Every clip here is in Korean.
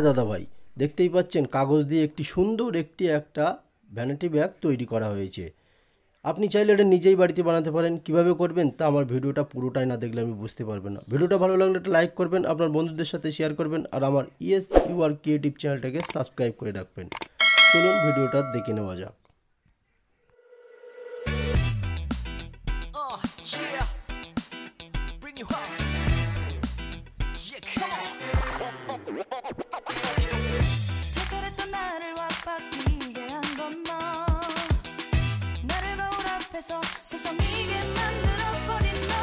দাদা ভাই, দেখতেই পাচ্ছেন কাগজ দিয়ে একটা ভ্যানিটি ব্যাগ তৈরি করা হয়েছে। আপনি চাইলে এটা নিজেই বাড়িতে বানাতে পারেন। কিভাবে করবেন তা আমার ভিডিওটা পুরোটাই না দেখলে আমি বুঝতে পারবেন না। ভিডিওটা ভালো লাগলে একটা লাইক করবেন, আপনার বন্ধুদের সাথে শেয়ার করবেন, আর আমার ইয়েস ইউ আর ক্রিয়েটিভ চ্যানেলটাকে সাবস্ক্রাইব করে রাখবেন। চলুন ভিডিওটা দেখে নেওয়া যাক। 세상이게 만들어버린 너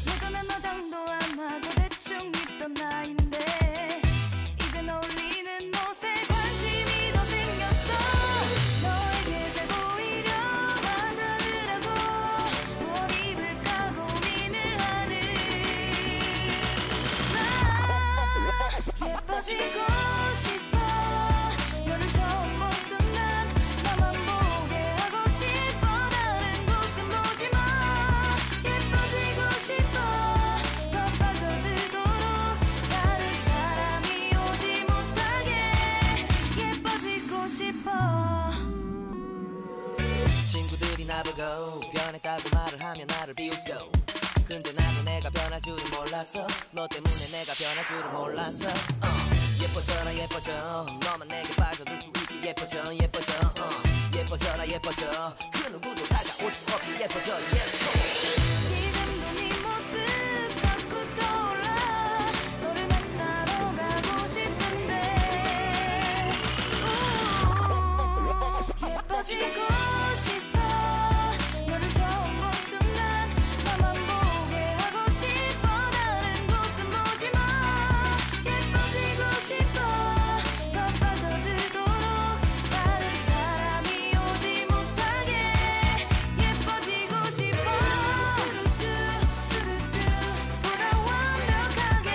예전엔 너 장도 안 하고 대충 입던 나인데 이젠 어울리는 옷에 관심이 더 생겼어. 너에게 잘 보이려 하자느라고 뭘 입을까 고민을 하는 나 예뻐지고 싶어. 너를 처음 본 순간 나만 보게 하고 싶어. 친구들이 나보고 변했다고 말을 하면 나를 비웃고 근데 나도 내가 변할 줄은 몰랐어. 너 때문에 내가 변할 줄은 몰랐어. 예뻐져라 예뻐져 너만 내게 빠져들 수 있게 예뻐져 예뻐져 예뻐져라 예뻐져 그 누구도 다가올 수 없게 예뻐져 yes 지금도 네 모습 자꾸 떠올라. 너를 만나러 가고 싶은데 예뻐지고 싶어. 너를 처음 본 순간 나만 보게 하고 싶어. 다른 곳은 보지 마. 예뻐지고 싶어. 더 빠져들도록 다른 사람이 오지 못하게 예뻐지고 싶어. 보다 완벽하게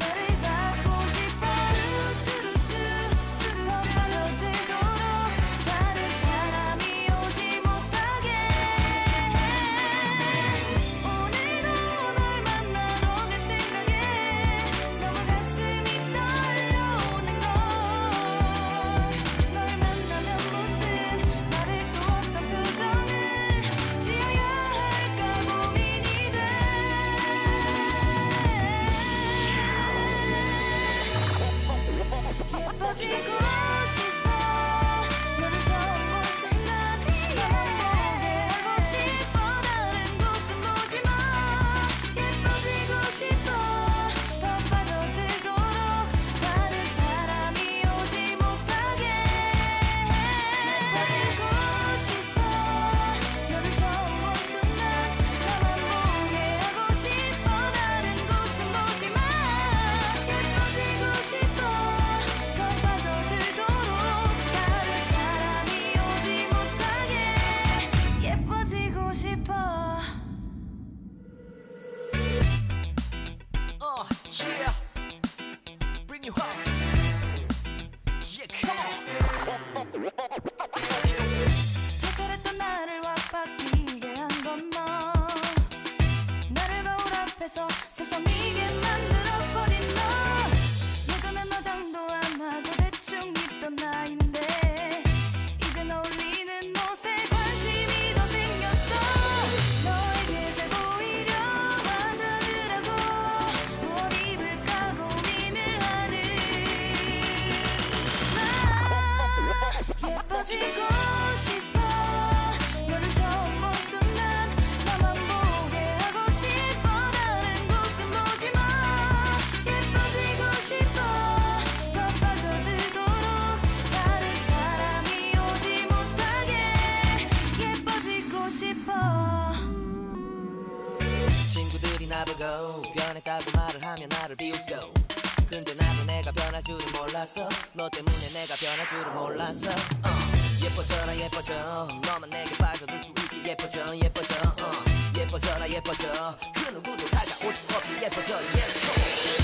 너를 갖고 싶어. 다른 사람이 오지 못하게 오늘도 널 만나러 갈 생각에 너무 가슴이 떨려오는 걸. 널 만나면 무슨 말을 또 어떤 표정을 지어야 할까 고민이 돼. 예뻐지고 싶어. 너를 처음 본 순간 나만 보게 하고 싶어. 다른 곳은 보지 마. 예뻐지고 싶어. 더 빠져들도록 다른 사람이 오지 못하게 예뻐지고 싶어. 너를 처음 본 순간 나만 보게 하고 싶어. 다른 곳은 보지 마. 예뻐지고 싶어. 더 빠져들도록 다른 사람이 오지 못하게 예뻐지고 싶어. yeah bring you home yeah come on 특별했던 나를 와바뀌게 한 건 너. 나를 거울 앞에서 세상이게 만들어버린 너 예전엔 너 장도 안 하고 대충 입던 나인데 이젠 어울리는 옷에 관심이 더 생겼어. 너에게 잘 보이려 하자느라고 뭘 입을까 고민을 하는 나 예뻐지고 싶어. 너를 처음 본 순간 나만 보게 하고 싶어. 다른 곳은 보지 마. 예뻐지고 싶어. 더 빠져들도록 다른 사람이 오지 못하게 예뻐지고 싶어. 친구들이 나보고 변했다고 말을 하면 나를 비웃고 근데 나도 내가 변할 줄은 몰랐어. 너 때문에 내가 변할 줄은 몰랐어. 예뻐져라 예뻐져 너만 내게 빠져들 수 있게 예뻐져 예뻐져 예뻐져라 예뻐져 그 누구도 다가올 수 없게 예뻐져 yes